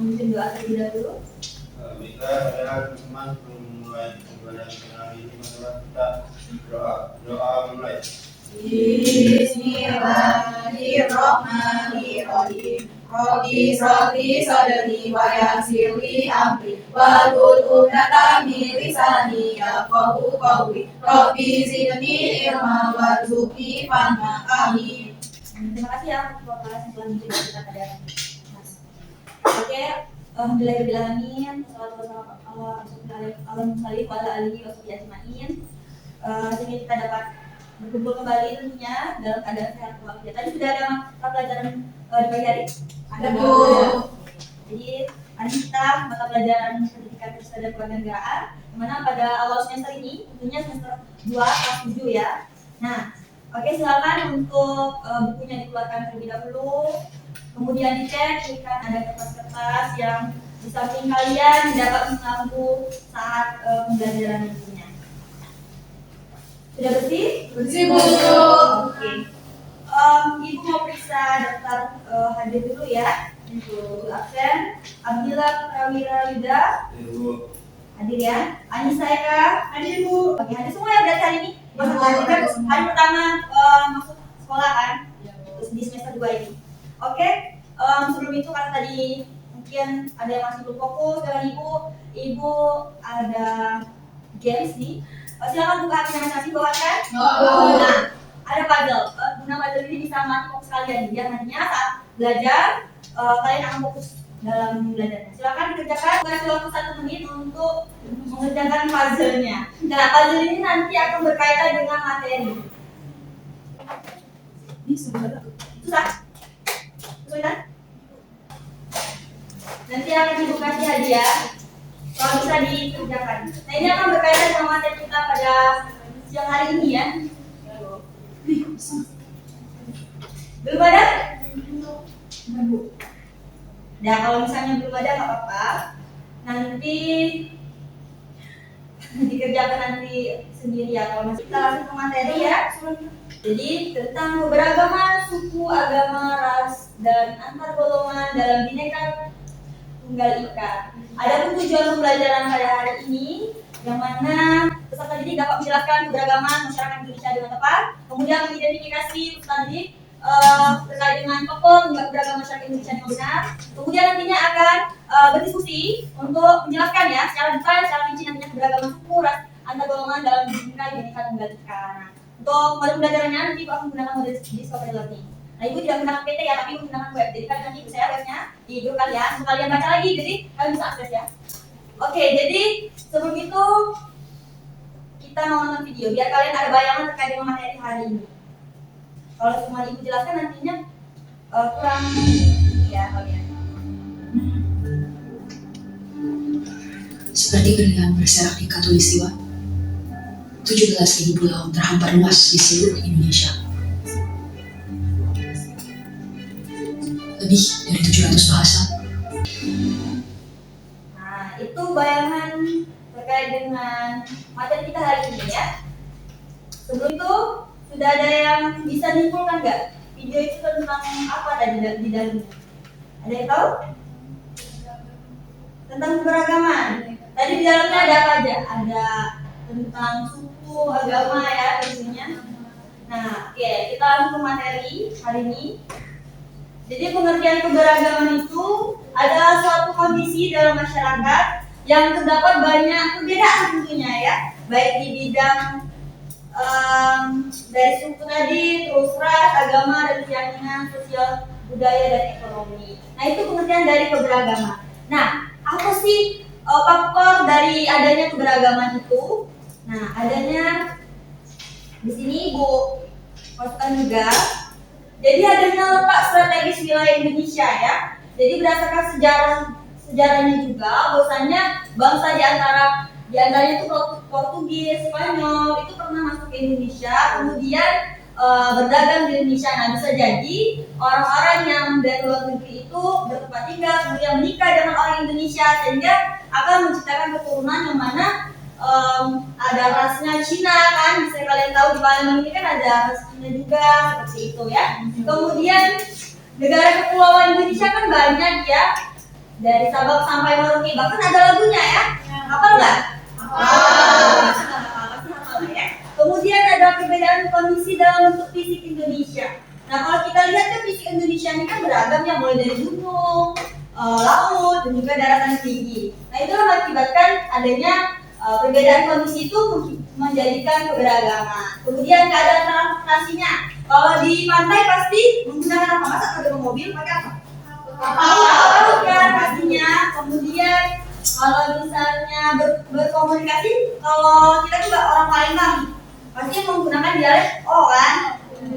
memimpin doa terlebih dahulu. Kita adalah teman memulai ibadah kita hari ini adalah kita doa mulai. Bismillahirrahmanirrahim. Rabbi shrahli sadri wa yassir li amri wahlul 'uqdatam min lisani yafqahu qawli. Rabbi zidni ilma warzuqni fahma. Amin. Terima kasih ya untuk kelas yang telah menjadi kita pada Mas. Oke, alhamdulillah alamin. Salatu wassalamu ala alihi wa sahbihi ajmain. Sehingga kita dapat berkumpul kembali tentunya dalam keadaan sehat walafiat. Tadi sudah ada mata pelajaran di pagi hari? Ada, Bu. Jadi hari kita mata pelajaran sertifikat dan kewarganegaraan, di mana pada awal semester ini, tentunya semester 2 kelas 7 ya. Nah, oke, silakan untuk bukunya dikeluarkan terlebih dahulu, kemudian dicek jika ada kertas-kertas yang di samping kalian dapat mengganggu saat pembelajaran bukunya. Sudah bersih? Bersih, Bu. Oke. Ibu mau periksa daftar hadir dulu ya. Untuk absen, Abdillah Prawira Yuda hadir ya. Anissa Eka hadir, Bu. Oke, hadir semua ya berarti hari ini. Masuk hari pertama masuk sekolah kan? Terus di semester 2 ini. Oke. Sebelum itu karena tadi mungkin ada yang masih belum fokus dengan ibu ada games nih. Silakan buka aplikasi bawakan. Nah, ada puzzle. Guna puzzle ini bisa mati fokus kalian. Biar nantinya saat belajar kalian akan fokus dalam belajarnya. Silakan dikerjakan. Kasih waktu 1 menit untuk mengerjakan puzzle-nya. Nah, puzzle ini nanti akan berkaitan dengan materi. Ini sudah. Susah? Susah? Nanti akan ibu kasih hadiah kalau bisa dikerjakan. Nah, ini akan berkaitan dengan materi kita pada siang hari ini ya. Belum ada? Nah, kalau misalnya belum ada nggak apa-apa. Nanti dikerjakan nanti sendiri ya. Kalau masih kita langsung ke materi ya. Jadi tentang keberagaman suku, agama, ras, dan antar golongan dalam Bhinneka Tunggal Ika. Adapun tujuan pembelajaran pada hari ini, yang mana peserta didik dapat menjelaskan keberagaman masyarakat Indonesia dengan tepat, kemudian mengidentifikasi peserta didik terkait dengan tokoh keberagaman masyarakat Indonesia dengan benar, kemudian nantinya akan berdiskusi untuk menjelaskan ya secara detail, secara rinci nantinya keberagaman suku, ras, antar golongan dalam Bhinneka Tunggal Ika. Nah, untuk modul pembelajarannya nanti Ibu akan menggunakan model discovery learning. Nah, Ibu tidak menggunakan PT ya, tapi Ibu menggunakan web. Jadi kalian nanti saya webnya di grup kalian, untuk kalian baca lagi, jadi kalian bisa akses ya. Oke, jadi sebelum itu kita mau nonton video biar kalian ada bayangan terkait dengan materi hari ini. Kalau semua Ibu jelaskan nantinya kurang ya kalian. Seperti gerilya berserak di Katulistiwa, 17.000 pulau terhampar luas di seluruh Indonesia. Lebih dari 700 bahasa. Nah, itu bayangan terkait dengan materi kita hari ini ya. Sebelum itu, sudah ada yang bisa nyimpulkan nggak? Video itu tentang apa tadi di dalamnya? Ada yang tahu? Tentang keberagaman. Tadi di dalamnya ada apa aja? Ada tentang suku, agama ya tentunya. Nah, oke, kita langsung ke materi hari ini. Jadi pengertian keberagaman itu adalah suatu kondisi dalam masyarakat yang terdapat banyak perbedaan tentunya ya, baik di bidang dari suku tadi, terus ras, agama, dan keyakinan, sosial, budaya, dan ekonomi. Nah, itu pengertian dari keberagaman. Nah, apa sih faktor dari adanya keberagaman itu? Nah, adanya di sini Ibu masukkan juga. Jadi adanya letak strategis wilayah Indonesia ya. Jadi berdasarkan sejarahnya juga, bahwasanya bangsa di antaranya itu Portugis, Spanyol itu pernah masuk ke Indonesia, kemudian berdagang di Indonesia. Nah, bisa jadi orang-orang yang dari luar negeri itu bertempat tinggal, kemudian menikah dengan orang Indonesia, sehingga akan menciptakan keturunan yang mana ada rasnya Cina kan, bisa kalian tahu di Palembang ini kan ada ras Cina juga seperti itu ya. Kemudian negara kepulauan Indonesia kan banyak ya, dari Sabang sampai Merauke, bahkan ada lagunya ya. Hafal nggak? Pasti hafal ya. Kemudian ada perbedaan kondisi dalam bentuk fisik Indonesia. Nah kalau kita lihat kan fisik Indonesia ini kan beragam ya, mulai dari gunung, laut, dan juga daratan tinggi. Nah itu mengakibatkan adanya perbedaan kondisi itu menjadikan keberagaman. Kemudian keadaan transportasinya. Kalau di pantai pasti menggunakan apa? Masa kalau mobil pakai apa? Kapal kan pastinya. Kemudian kalau misalnya berkomunikasi, kalau kita juga orang Palembang pasti menggunakan dialek kan.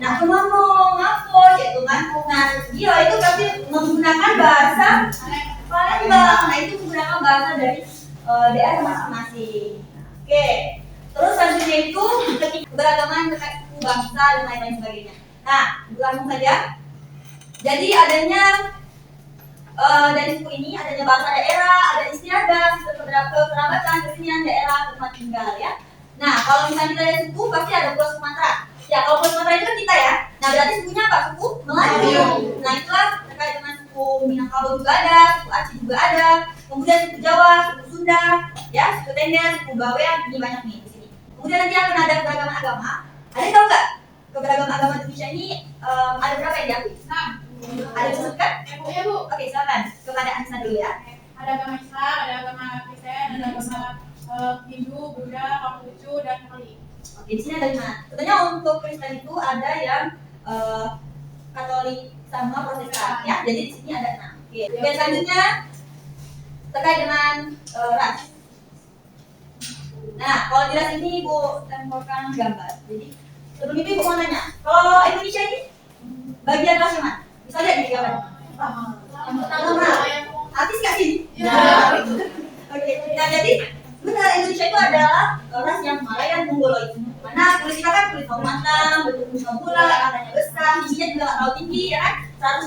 Nah ngomong ngapo gitu kan. Nah dia itu pasti menggunakan bahasa Palembang. Nah itu menggunakan bahasa dari daerah masing-masing. Oke. Terus selanjutnya itu keberagaman terkait suku bangsa dan lain-lain sebagainya. Nah langsung saja. Jadi adanya dari suku ini adanya bahasa daerah, ada istiadat, sistem kekerabatan, kesenian daerah, tempat tinggal ya. Nah kalau misalnya kita lihat suku pasti ada Pulau Sumatera. Ya kalau Pulau Sumatera itu kan kita ya. Nah berarti sukunya apa? Suku Melayu. Nah itulah terkait dengan suku Minangkabau juga ada, suku Aceh juga ada. Kemudian suku Jawa, suku Sunda, ya, suku Tengger, suku Bawean, ini banyak nih di sini. Kemudian nanti akan ada keberagaman agama. Ada yang tahu nggak? Keberagaman agama Indonesia ini ada berapa yang diakui? Ada yang disebutkan? Ya Bu. Oke, silakan kepada Anissa dulu ya. Ada agama Islam, ada agama Kristen, ada agama Hindu, Buddha, Konghucu, dan Katolik. Oke, di sini ada 5. Tentunya untuk Kristen itu ada yang Katolik sama Protestan ya. Jadi di sini ada 6. Oke. Dan selanjutnya terkait dengan ras. Nah, kalau di ras ini Ibu tempelkan gambar. Jadi sebelum itu Ibu mau nanya, kalau Indonesia ini bagian ras yang mana? Bisa lihat di gambar. Yang pertama, artis nggak sih? Ya. Oke. Nah, jadi benar Indonesia itu adalah ras yang Malayan Mongoloid. Mana kulit kita kan kulit kaum matang, bentuk muka bulat, katanya besar, tingginya juga nggak terlalu tinggi ya kan,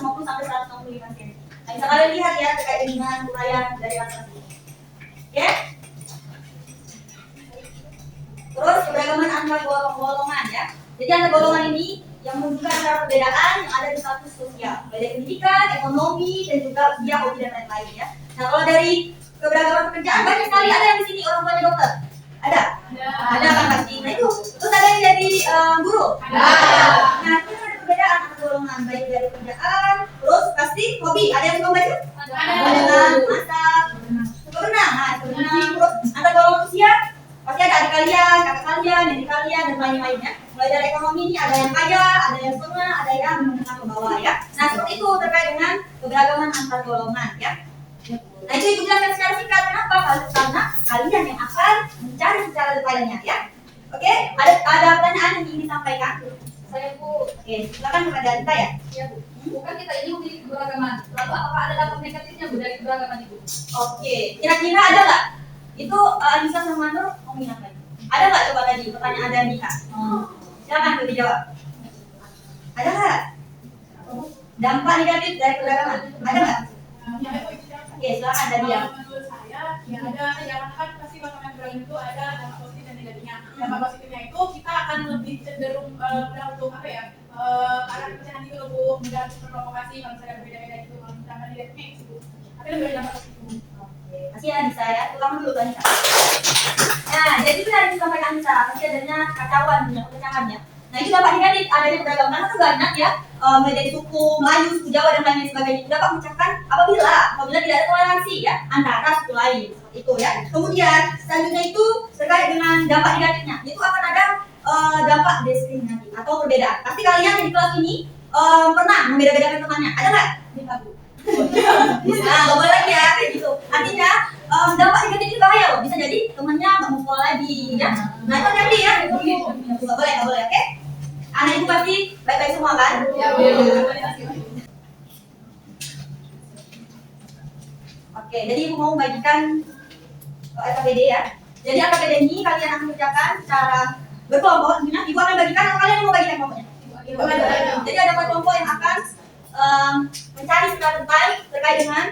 150 sampai 165 cm. Nah, bisa kalian lihat ya terkait dengan uraian dari ras ini. Oke? Terus keberagaman antar golongan ya. Jadi antar golongan ini yang menunjukkan antara perbedaan yang ada di status sosial, baik pendidikan, ekonomi, dan juga usia, hobi dan lain-lain ya. Nah kalau dari keberagaman pekerjaan banyak sekali, ada yang di sini orang tuanya dokter, ada kan pasti. Nah itu terus ada yang jadi guru, nah itu ada perbedaan antar golongan baik dari pekerjaan, terus pasti hobi, ada yang suka baca, masak, suka berenang, terus antar golongan usia pasti ada adik kalian, kakak kalian, nenek kalian, dan lain-lainnya. Mulai dari ekonomi ini ada yang kaya, ada yang setengah, ada yang menengah ke bawah ya. Nah seperti itu terkait dengan keberagaman antar golongan ya. Nah itu Ibu jelaskan secara singkat. Kenapa? Karena kalian yang akan mencari secara detailnya ya. Oke, ada pertanyaan yang ingin disampaikan? Saya Bu. Oke, silakan kepada Anita ya. Ya Bu. Bukan kita ini memiliki keberagaman. Lalu apakah ada dampak negatifnya Bu dari keberagaman itu? Oke, kira-kira ada nggak? Itu Anissa sama Nur mau mengingatkan. Ada nggak coba tadi pertanyaan dari Anita? Silakan Bu dijawab. Ada nggak? Dampak negatif dari keberagaman? Ada nggak? Oke, silakan tadi ya. Menurut saya, ya ada, ya kan pasti perkembangan beragam itu ada dampak positif dan negatifnya. Dampak positifnya itu kita akan lebih cenderung untuk apa ya? Arah kepercayaan itu lebih mudah terprovokasi kalau misalnya berbeda-beda gitu. Kalau misalnya negatifnya itu, tapi lebih dampak positif. Kasih ya Anissa ya, ulang dulu tuh Anissa. Nah, jadi benar yang disampaikan Anissa, pasti adanya kacauan, perpecahan ya. Nah itu dampak negatif adanya keberagaman karena tuh banyak ya, mulai dari suku Melayu, suku Jawa dan lain-lain sebagainya. Itu dapat memecahkan apabila tidak ada toleransi ya antara suku lain seperti itu ya. Kemudian selanjutnya itu terkait dengan dampak negatifnya, itu akan ada dampak diskriminatif atau perbedaan. Pasti kalian yang di kelas ini pernah membeda-bedakan temannya, ada nggak? Nah, nggak boleh lagi ya kayak gitu. Artinya dampak negatif itu bahaya loh. Bisa jadi temennya nggak mau sekolah lagi ya. Nah itu hati ya. Nggak boleh, oke? Anak ibu pasti baik-baik semua kan? Ya, Oke, jadi ibu mau bagikan RKPD ya. Jadi RKPD ini kalian akan kerjakan secara berkelompok. Ibu akan bagikan atau kalian mau bagikan kelompoknya? Jadi ada 4 kelompok yang akan mencari secara detail terkait dengan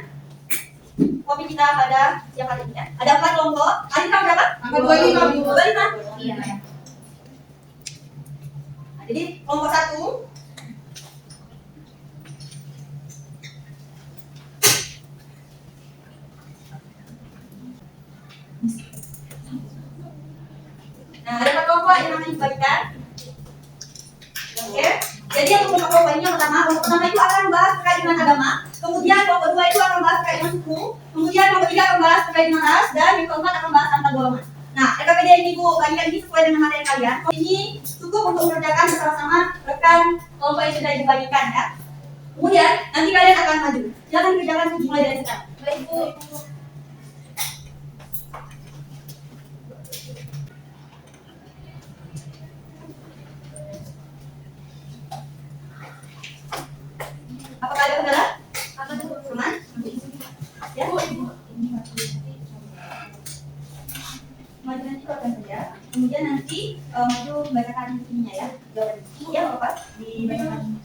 topik kita pada siang hari ini ya. Ada 4 kelompok. Angka berapa? Angka 25. 25. Iya. Nah, jadi kelompok 1 kelompok yang akan dibagikan. Oke, jadi yang kelompok ini yang pertama itu akan bahas terkait dengan agama. Kemudian kelompok kedua itu akan bahas terkait dengan suku. Kemudian kelompok ketiga akan bahas terkait dengan ras, dan yang keempat akan bahas antar golongan. Nah, RKPD ini Bu bagikan ini sesuai dengan materi kalian. Ini cukup untuk mengerjakan bersama-sama rekan kelompok yang sudah dibagikan ya. Kemudian nanti kalian akan maju. Jangan kerjakan mulai dari sekarang. Baik Bu. Apakah ada kendala? Teman? Ya. Maju nanti akan saja. Kemudian nanti maju membacakan ininya ya. Ya, apa? Dibacakan.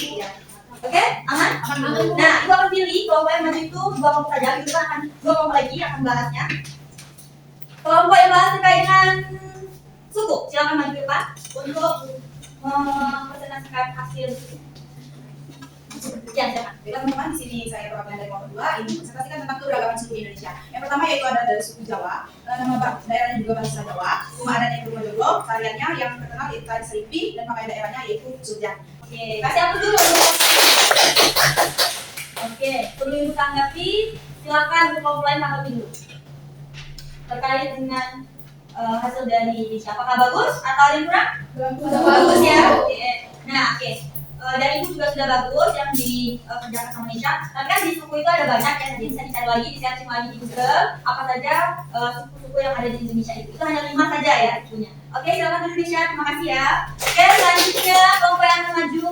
Ya. Oke, aman? Nah, itu akan pilih kelompok yang maju itu dua kelompok saja. Itu akan dua kelompok lagi akan bahasnya. Kelompok yang bahas terkait dengan suku, silakan maju ke depan untuk mempresentasikan hasil. Ya, silakan. Baiklah teman-teman, di sini saya perwakilan dari kelompok 2 ini presentasikan tentang keberagaman suku di Indonesia. Yang pertama yaitu ada dari suku Jawa, nama daerahnya juga bahasa Jawa, rumah adatnya Purworejo, tariannya yang terkenal yaitu tari Seripi, dan pakaian daerahnya yaitu Sumedang. Oke, kasih aku dulu. Oke, perlu ibu tanggapi, silakan untuk kelompok lain tanggapi dulu. Terkait dengan hasil dari siapa? Apakah bagus atau ada yang kurang? Bagus ya. Oke. Nah, oke. Dari itu juga sudah bagus yang dikerjakan sama Indonesia. Tapi kan di suku itu ada banyak ya, jadi bisa dicari lagi, di-searching lagi di Google apa saja suku-suku yang ada di Indonesia itu. Itu hanya 5 saja ya sukunya. Oke, silakan Indonesia. Terima kasih ya. Oke, selanjutnya kelompok yang akan maju.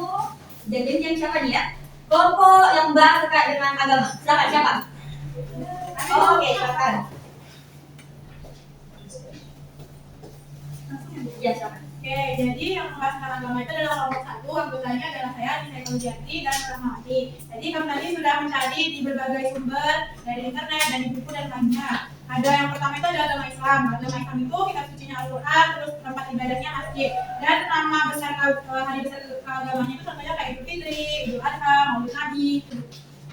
Jadi yang siapa nih ya? Kelompok yang bahas terkait dengan agama. Silakan siapa? Oh, oke, silakan. Ya, silakan. Oke, jadi yang membahas tentang agama itu adalah kelompok 1, anggotanya adalah saya, Nisa Ekulianti, dan Rahmawati. Jadi kami tadi sudah mencari di berbagai sumber, dari internet, dan di buku dan lainnya. Ada yang pertama itu adalah agama Islam. Agama Islam itu kitab sucinya Al-Quran, terus tempat ibadahnya masjid. Dan nama besar hari besar keagamannya itu contohnya kayak Idul Fitri, Idul Adha, Maulid Nabi.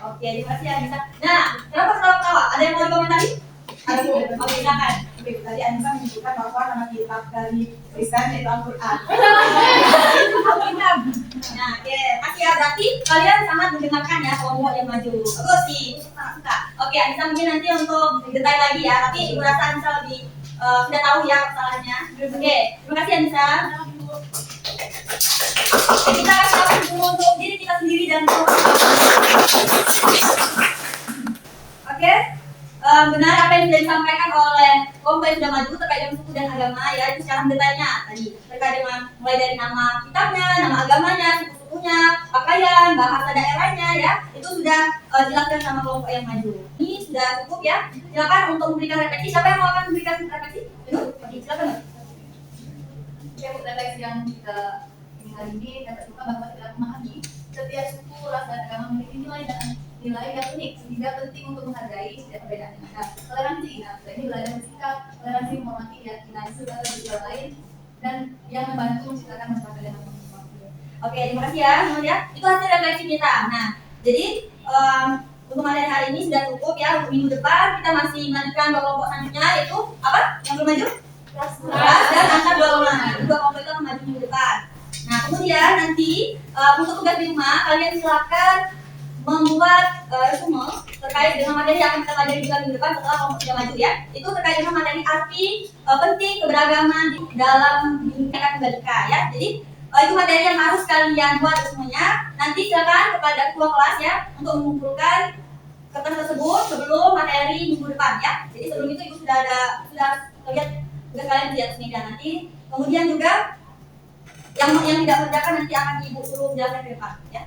Oke, terima kasih Anissa. Nah, kenapa ketawa-ketawa? Ada yang mau dikomentari? Ada Bu. Oke, silakan. Oke, tadi Anissa menyebutkan bahwa nama kitab dari Kristen yaitu Al-Quran. Nah, oke, makasih ya. Berarti kalian sangat mendengarkan ya kelompok yang maju. Bagus sih, sangat suka. Oke, Anissa mungkin nanti untuk detail lagi ya. Tapi ibu rasa Anissa lebih sudah tahu ya kesalahannya. Oke, terima kasih Anissa. Oke, kita akan siapkan dulu untuk diri kita sendiri dan untuk oke. Benar apa yang sudah disampaikan oleh kelompok yang sudah maju terkait dengan suku dan agama ya, itu secara detailnya tadi terkait dengan mulai dari nama kitabnya, nama agamanya, suku-sukunya, pakaian, bahasa daerahnya ya, itu sudah dijelaskan sama kelompok yang maju. Ini sudah cukup ya. Silakan untuk memberikan refleksi. Siapa yang mau akan memberikan refleksi? Oke, silakan. Oke, untuk refleksi yang kita hari ini dapat buka bahwa kita memahami setiap suku, ras, dan agama memiliki nilai yang unik sehingga penting untuk menghargai setiap perbedaan. Nah, toleransi, ini belajar bersikap, toleransi menghormati keyakinan saudara di orang lain, dan yang membantu menciptakan masyarakat yang harmonis. Oke, terima kasih ya, teman ya. Itu hasil refleksi kita. Nah, jadi untuk materi hari ini sudah cukup ya. Untuk minggu depan kita masih melanjutkan dua kelompok selanjutnya, yaitu apa? Yang belum maju? Ras dan antar golongan. Dua kelompok itu akan maju minggu depan. Nah, kemudian nanti untuk tugas di rumah kalian silakan membuat resume terkait dengan materi yang akan kita pelajari juga minggu depan setelah kelompok sudah maju ya. Itu terkait dengan materi arti penting keberagaman di dalam Bhinneka Tunggal Ika ya. Jadi itu materi yang harus kalian buat resumenya. Nanti silakan kepada ketua kelas ya untuk mengumpulkan kertas tersebut sebelum materi minggu depan ya. Jadi sebelum itu ibu sudah lihat tugas kalian di atas meja nanti. Kemudian juga yang tidak kerjakan nanti akan ibu suruh menjelaskan ke depan ya.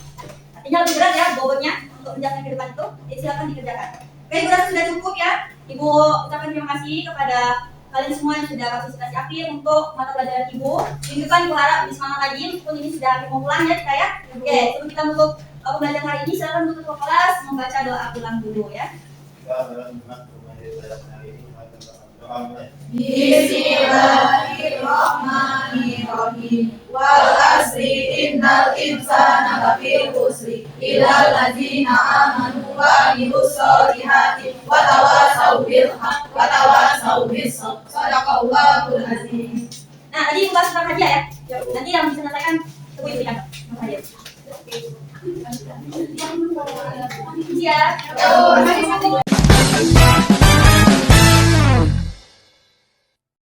Artinya lebih berat ya bobotnya untuk menjelaskan ke depan itu. Jadi silakan dikerjakan. Oke, ibu rasa sudah cukup ya. Ibu ucapkan terima kasih kepada kalian semua yang sudah partisipasi aktif untuk mata pelajaran ibu. Minggu depan ibu harap lebih semangat lagi meskipun ini sudah hampir mau pulang ya kita ya. Oke, sebelum kita menutup pembelajaran hari ini silakan untuk ketua kelas membaca doa ulang dulu ya. Bismillahirrahmanirrahim. Wal asri innal insana lafi khusri illa alladzina amanu وعملوا الصالحات وتواصوا بالحق وتواصوا بالصبر صدق الله العظيم. Nah, tadi membahas tentang hadiah ya. Nanti yang bisa selesaikan Ibu berikan hadiah. Iya.